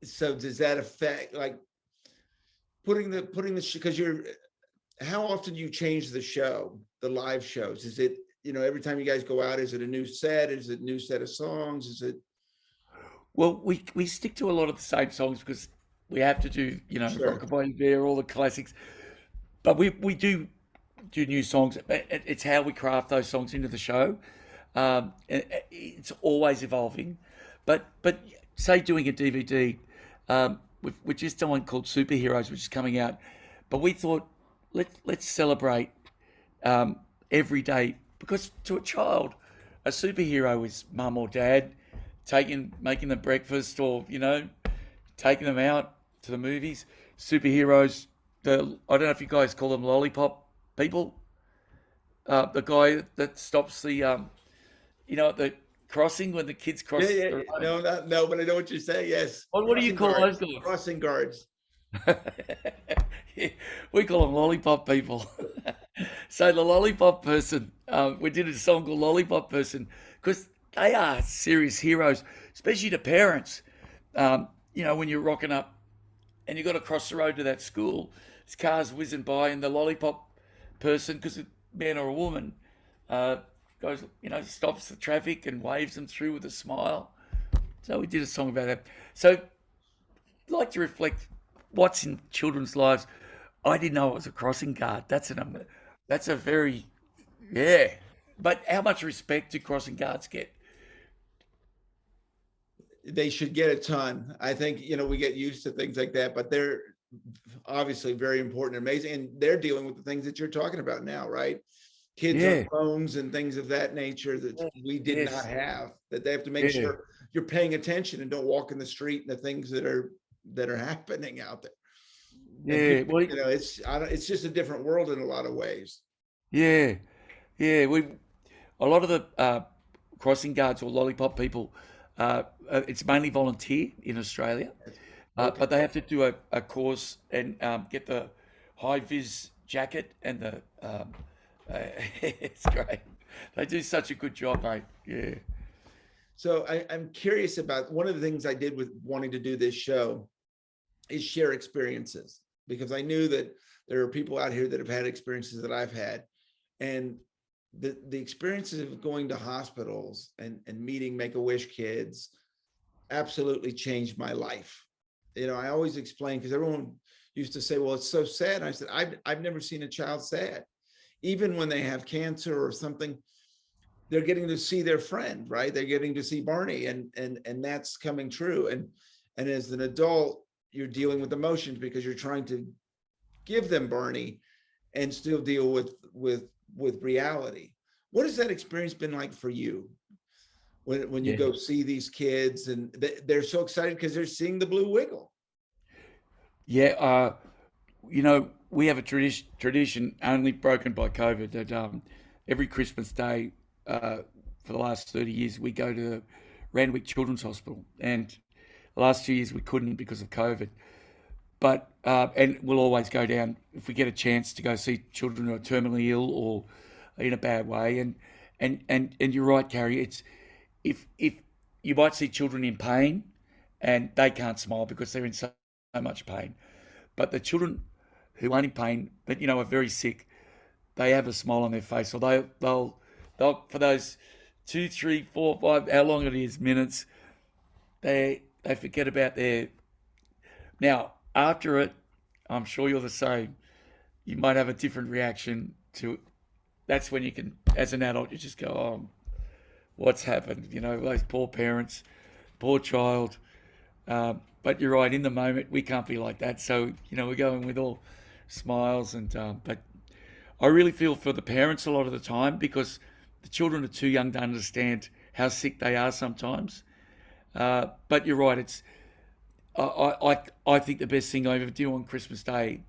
So does that affect like putting the because you're how often do you change the show, the live shows? Is it, every time you guys go out, is it a new set? Is it a new set of songs? Is it Well, we stick to a lot of the same songs because we have to do, sure? Rockabye Bear, all the classics. But we do new songs. It's how we craft those songs into the show. It's always evolving. But say doing a DVD, we're just done one called Superheroes, which is coming out. But we thought let's celebrate every day because to a child, a superhero is mum or dad making them breakfast or taking them out to the movies. Superheroes, I don't know if you guys call them lollipop people. The guy that stops at the crossing when the kids cross Yeah, yeah. the road. No, not no, but I know what you're saying. Yes, What do you crossing call those guards, guys? crossing guards. We call them lollipop people. So the lollipop person, we did a song called Lollipop Person because they are serious heroes, especially to parents. When you're rocking up and you've got to cross the road to that school, there's cars whizzing by, and the lollipop person, because it's a man or a woman, uh, goes, stops the traffic and waves them through with a smile. So we did a song about that. So I'd like to reflect what's in children's lives. I didn't know it was a crossing guard. That's a very, yeah. But how much respect do crossing guards get? They should get a ton. I think, we get used to things like that, but they're obviously very important and amazing. And they're dealing with the things that you're talking about now, right? Kids on Yeah. phones and things of that nature that we did not Yes. have, that they have to make Yeah. sure you're paying attention and don't walk in the street and the things that are happening out there. And Yeah. people, Well, it's just a different world in a lot of ways. yeah. Yeah. A lot of the crossing guards or lollipop people, it's mainly volunteer in Australia, Okay. but they have to do a course and get the high vis jacket and the. It's great. They do such a good job, mate. Yeah. So I'm curious about one of the things I did with wanting to do this show is share experiences because I knew that there are people out here that have had experiences that I've had. And the experiences of going to hospitals and meeting Make-A-Wish kids absolutely changed my life. I always explain because everyone used to say, well, it's so sad. And I said, I've never seen a child sad. Even when they have cancer or something, they're getting to see their friend, right? They're getting to see Barney, and that's coming true. And as an adult, you're dealing with emotions because you're trying to give them Barney and still deal with reality. What has that experience been like for you when you Yeah. go see these kids and they're so excited because they're seeing the blue wiggle? Yeah. We have a tradition only broken by COVID that every Christmas Day for the last 30 years we go to Randwick Children's Hospital, and the last 2 years we couldn't because of COVID. And we'll always go down if we get a chance to go see children who are terminally ill or in a bad way. And you're right, Carrie. It's if you might see children in pain, and they can't smile because they're in so much pain. But the children who aren't in pain, but are very sick, they have a smile on their face, or they'll for those 2, 3, 4, 5, how long it is, minutes, they forget about their. Now after it, I'm sure you're the same. You might have a different reaction to. That's when you can, as an adult, you just go, oh, what's happened? Those poor parents, poor child. But you're right. In the moment, we can't be like that. So we're going with all smiles but I really feel for the parents a lot of the time because the children are too young to understand how sick they are sometimes. But you're right. It's I think the best thing I ever do on Christmas Day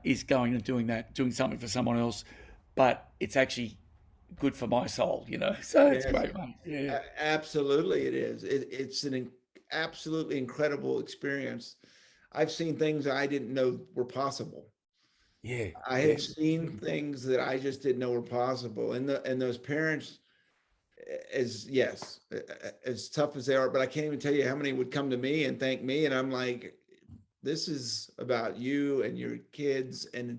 is going and doing something for someone else. But it's actually good for my soul. So it's Yes, great, mate. Yeah, absolutely it is. It's an absolutely incredible experience. I've seen things I didn't know were possible. yeah, I yeah, have seen things that I just didn't know were possible. And those parents, as tough as they are, but I can't even tell you how many would come to me and thank me. And I'm like, this is about you and your kids. And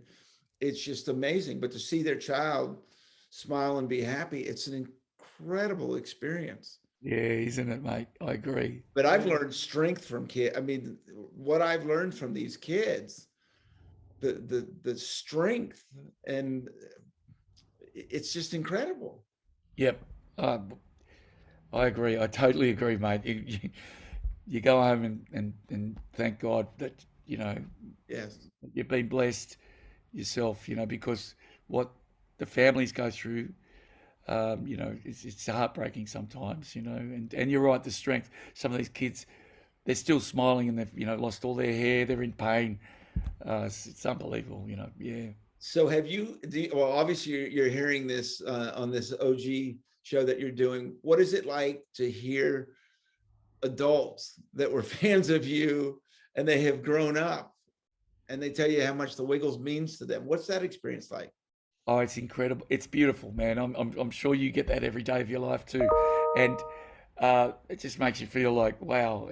it's just amazing. But to see their child smile and be happy, it's an incredible experience. yeah, isn't it, mate? I agree. But I've Yeah, learned strength from kids. I mean, what I've learned from these kids, the strength, and it's just incredible. yep. I agree. I totally agree, mate. You go home and thank God that Yes. you've been blessed yourself. Because what the families go through, it's heartbreaking sometimes. And you're right. The strength. Some of these kids, they're still smiling and they've lost all their hair. They're in pain. It's unbelievable. Yeah. So well, obviously you're hearing this on this OG show that you're doing. What is it like to hear adults that were fans of you and they have grown up and they tell you how much the Wiggles means to them? What's that experience like? Oh, it's incredible. It's beautiful, man. I'm sure you get that every day of your life too, and it just makes you feel like, wow,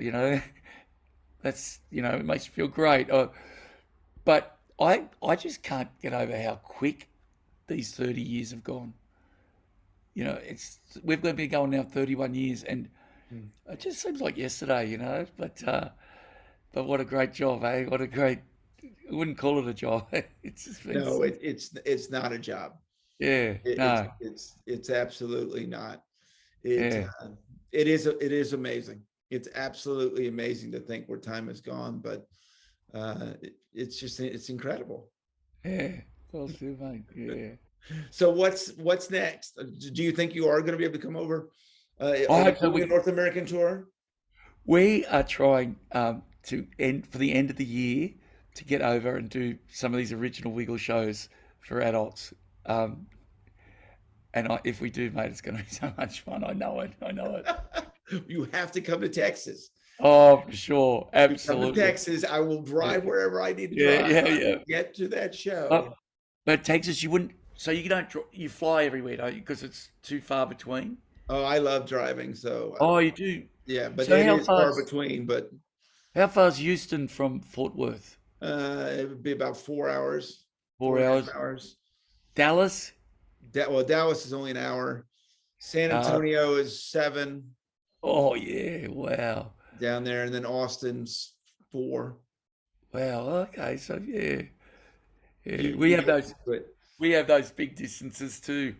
that's it makes you feel great. But I just can't get over how quick these 30 years have gone. We've been going now 31 years, and Mm. it just seems like yesterday. But what a great job, eh? What a great. I wouldn't call it a job. It's just been, No, it's not a job. yeah, no, It's absolutely not. It yeah, it is amazing. It's absolutely amazing to think where time has gone, but it's incredible. yeah. Well, too, mate. Yeah. So what's next? Do you think you are going to be able to come over? Are I you hope so. doing a North American tour? We are trying to end for the end of the year to get over and do some of these original Wiggle shows for adults. Um, if we do, mate, it's going to be so much fun. I know it. I know it. You have to come to Texas. Oh, for sure. You come to Absolutely. Texas, I will Yeah, drive wherever I need to yeah, drive. yeah, I yeah. will get to that show. But Texas, you wouldn't. So you don't. You fly everywhere, don't you? Because it's too far between. Oh, I love driving, so Oh, you do. yeah, but So it is far between. But how far's Houston from Fort Worth? it would be about 4 hours, Four four and a hours. half hours. Dallas. Well, Dallas is only an hour. San Uh, Antonio is 7 oh yeah. Wow. down there, and then Austin's 4. Wow. Okay. So yeah. Yeah. You get used to it. We have those big distances too.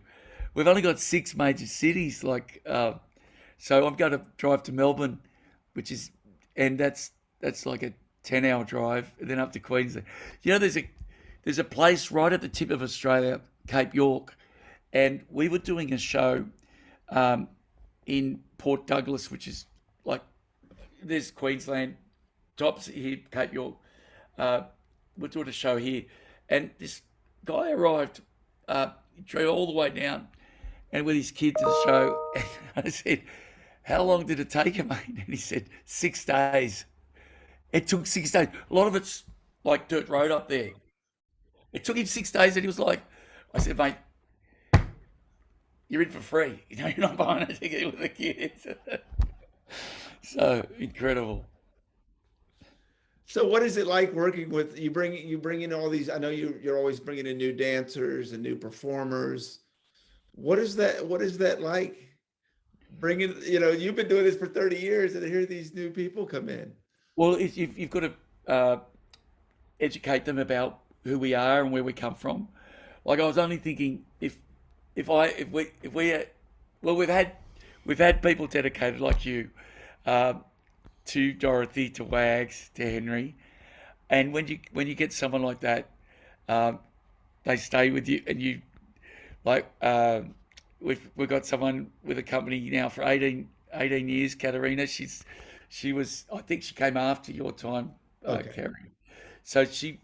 We've only got six major cities. So I'm going to drive to Melbourne, and that's like a 10-hour drive, and then up to Queensland. There's a place right at the tip of Australia, Cape York, and we were doing a show um, in Port Douglas, which is like there's Queensland, tops here, Cape York. Uh, we're doing a show here, and this guy arrived, he drove all the way down, and with his kid to the show. And I said, "How long did it take him, mate?" And he said, "6 days." It took 6 days. A lot of it's like dirt road up there. It took him 6 days, and he was like, I said, mate, you're in for free. You know, you're not buying a ticket with the kids. So incredible. So what is it like working with you bring in all these, I know you're always bringing in new dancers and new performers. What is that like? Bringing, you've been doing this for 30 years and here these new people come in. Well, you've got to educate them about who we are and where we come from. Like I was only thinking if we well we've had people dedicated like you, um, to Dorothy, to Wags, to Henry, and when you get someone like that, um, they stay with you, and you like we've got someone with a company now for 18 years. Katerina, she was, I think she came after your time, Okay. Kerry. So she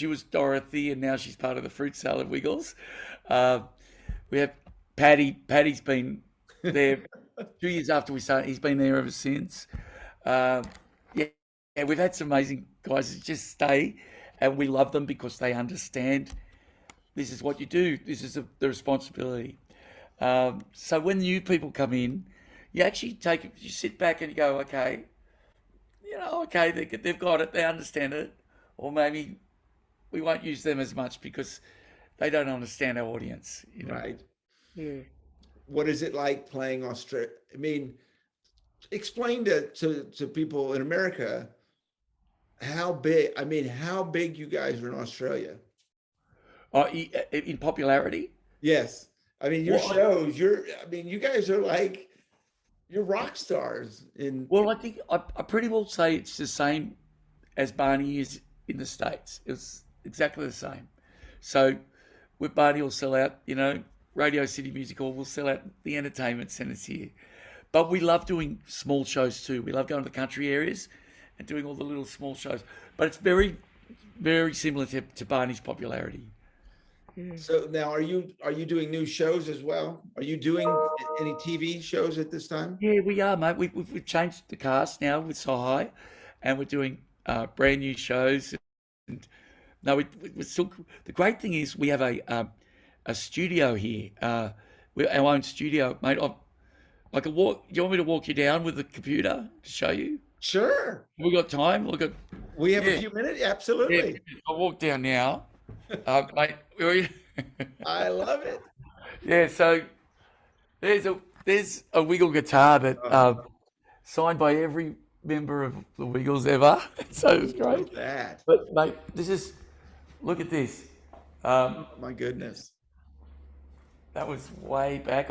was Dorothy, and now she's part of the Fruit Salad Wiggles. Uh, we have Paddy. Paddy's been there 2 years after we started. He's been there ever since. Uh, yeah, yeah, we've had some amazing guys that just stay, and we love them because they understand this is what you do. This is the responsibility. So when new people come in, you actually you sit back and you go, okay, okay, they've got it, they understand it, or maybe we won't use them as much because they don't understand our audience. Right. Yeah. What is it like playing Australia? I mean, explain to people in America how big you guys are in Australia. In popularity. Yes. I mean, your Well, shows, you guys are like, you're rock stars in, I think I pretty well say it's the same as Barney is in the States. It's exactly the same. So with Barney will sell out, Radio City Music Hall will sell out the entertainment centres here. But we love doing small shows too. We love going to the country areas and doing all the little small shows. But it's very, very similar to Barney's popularity. so now are you doing new shows as well? Are you doing any TV shows at this time? Yeah, we are, mate. We've changed the cast now with So High, and we're doing brand new shows. And no, we're still. The great thing is we have a studio here. We our own studio, mate. I can walk. Do you want me to walk you down with the computer to show you? Sure. We got time. Look at. We have a Yeah, few minutes. yeah. Absolutely. I'll walk down now, mate. I love it. Yeah. So there's a Wiggle guitar that Oh, signed by every member of the Wiggles ever. So it's love great. that. But mate, look at this. Um, Oh my goodness. that was way back.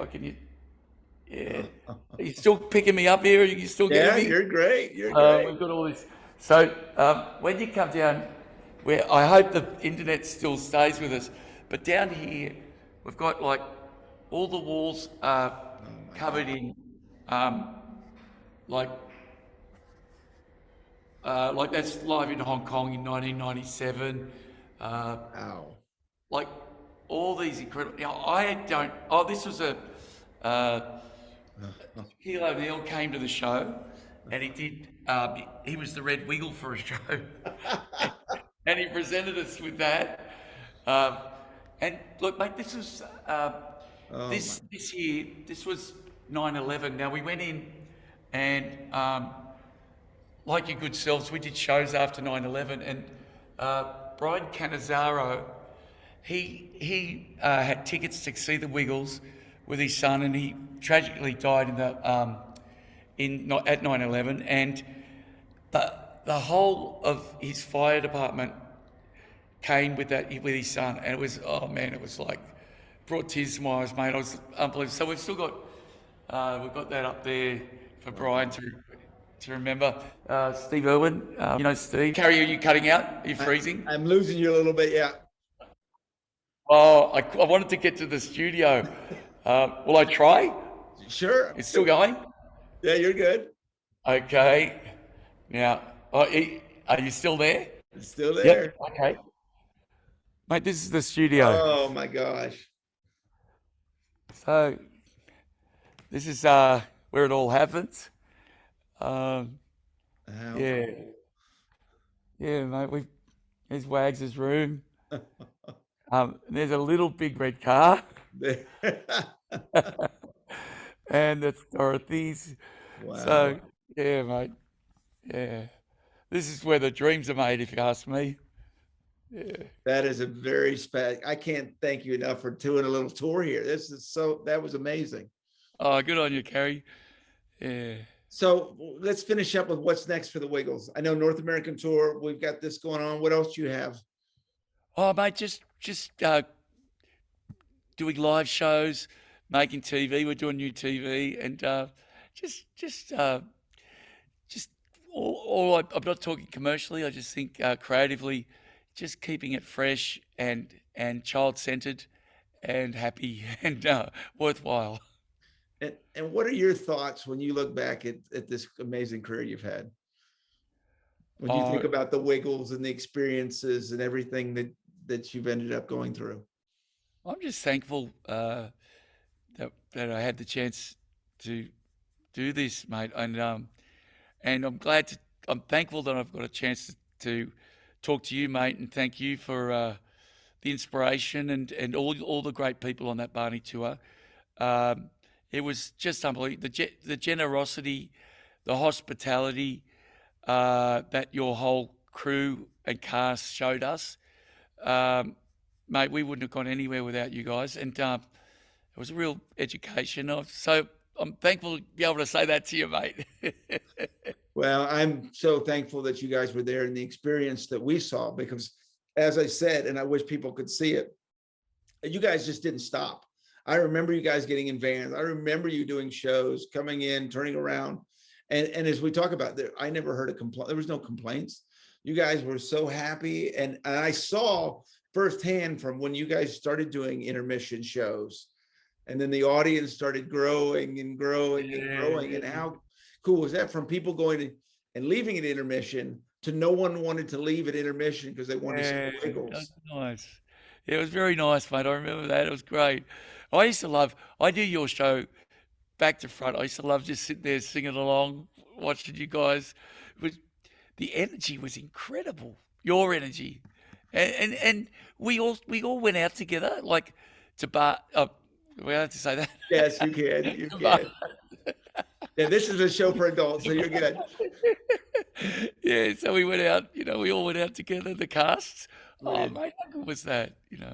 Yeah. Oh, Are you still picking me up here? Are you still getting yeah, me? you're great. You're great. We've got all this. So when you come down, where I hope the internet still stays with us, but down here we've got like all the walls are Oh my covered God. in like like that's live in Hong Kong in 1997. Uh, Wow. like all these incredible. I don't. Oh, this was a. Uh, Shaquille O'Neal came to the show, and he did. He was the Red Wiggle for a show, and he presented us with that. Um, and look, mate, this was Oh my. this year. This was 9/11. Now we went in, and like your good selves, we did shows after 9/11, and Brian Canizaro, he had tickets to see the Wiggles with his son, and he tragically died at 9/11, and the whole of his fire department came with his son, and it was, oh man, it was like brought tears to my eyes, mate. It was unbelievable. So we've got that up there for Brian to remember. Steve Irwin, Steve. Carrie, are you cutting out? Are you freezing? I'm losing you a little bit. Yeah. Oh, I wanted to get to the studio. Will I try? Sure. It's still going? Yeah, you're good. Okay. Now, are you still there? It's still Yep. there. Okay. Mate, this is the studio. Oh my gosh. So this is where it all happens. Um, How yeah. cool. Yeah, mate. There's Wags' room. There's a little big red car, and that's Dorothy's. Wow. So yeah, mate. Yeah, this is where the dreams are made, if you ask me. Yeah. That is a very I can't thank you enough for doing a little tour here. That was amazing. Oh, good on you, Carey. Yeah. So let's finish up with what's next for the Wiggles. I know North American tour, we've got this going on. What else do you have? Oh, mate, just doing live shows, making TV. We're doing new TV, and just I'm not talking commercially. I just think creatively, just keeping it fresh and child centered, and happy and worthwhile. And what are your thoughts when you look back at this amazing career you've had? When you think Uh, about the Wiggles and the experiences and everything that you've ended up going through? I'm just thankful that I had the chance to do this, mate, and I'm thankful that I've got a chance to talk to you, mate, and thank you for the inspiration and all the great people on that Barney tour. Um, it was just unbelievable. The generosity, the hospitality that your whole crew and cast showed us, um, mate. We wouldn't have gone anywhere without you guys, and it was a real education. So I'm thankful to be able to say that to you, mate. Well, I'm so thankful that you guys were there and the experience that we saw, because as I said, and I wish people could see it, you guys just didn't stop. I remember you guys getting in vans. I remember you doing shows, coming in, turning around. And as we talk about there, I never heard a complaint. There was no complaints. You guys were so happy. And I saw firsthand from when you guys started doing intermission shows, and then the audience started growing and growing and growing. And how cool was that, from people going and leaving at intermission to no one wanted to leave at intermission because they wanted to see Yeah, the Wiggles. that's nice. Yeah, it was very nice, mate. I remember that. It was great. I do your show back to front. I used to love just sitting there singing along, watching you guys. It was, the energy was incredible. Your energy. And we all went out together, like to bar. Oh, we have to say that. Yes, you can. You To bar. can. Yeah, this is a show for adults, so you're good. Yeah, so we went out, we all went out together, the casts. Oh, Brilliant. mate, how good was that? Yeah.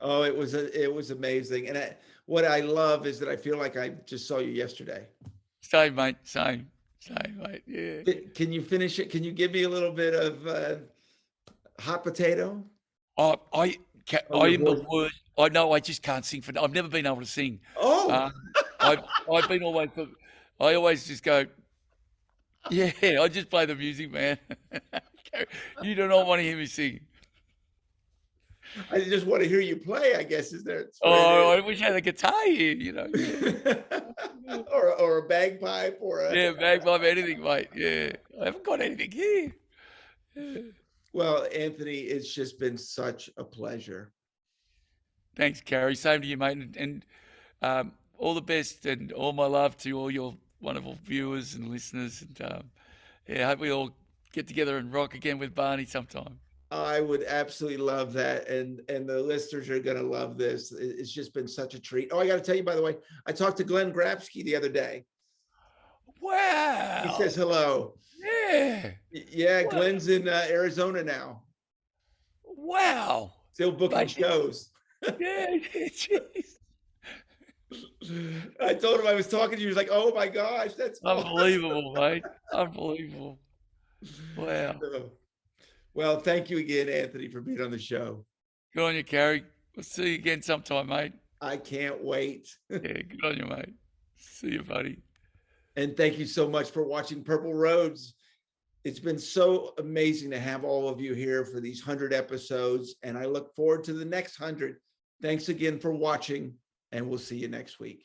Oh, it was amazing. And what I love is that I feel like I just saw you yesterday. Same, mate, same, mate, yeah. Can you finish it? Can you give me a little bit of hot potato? Oh, Oh, I your am the voice. worst. I know I just can't sing I've never been able to sing. Oh, Um, I've been always, I always just go, yeah, I just play the music, man. You do not want to hear me sing. I just want to hear you play, I guess, is there? That's what Oh, it I wish I had a guitar here, is. Or a bagpipe or a Yeah, bagpipe, anything, mate. Yeah, I haven't got anything here. Yeah. well, Anthony, it's just been such a pleasure. Thanks, Carey. Same to you, mate. And all the best and all my love to all your wonderful viewers and listeners. And yeah, I hope we all get together and rock again with Barney sometime. I would absolutely love that, and the listeners are going to love this. It's just been such a treat. Oh, I got to tell you, by the way, I talked to Glenn Grabsky the other day. He says Wow. hello. Yeah. Yeah, Wow. Glenn's in Arizona now, Wow. still booking Mate, shows. yeah, jeez. I told him I was talking to you. He was like, "Oh my gosh, that's awesome." Unbelievable, mate. Unbelievable. Wow. So, well, thank you again, Anthony, for being on the show. Good on you, Carey. We'll see you again sometime, mate. I can't wait. Yeah, good on you, mate. See you, buddy. And thank you so much for watching Purple Roads. It's been so amazing to have all of you here for these 100 episodes, and I look forward to the next 100. Thanks again for watching, and we'll see you next week.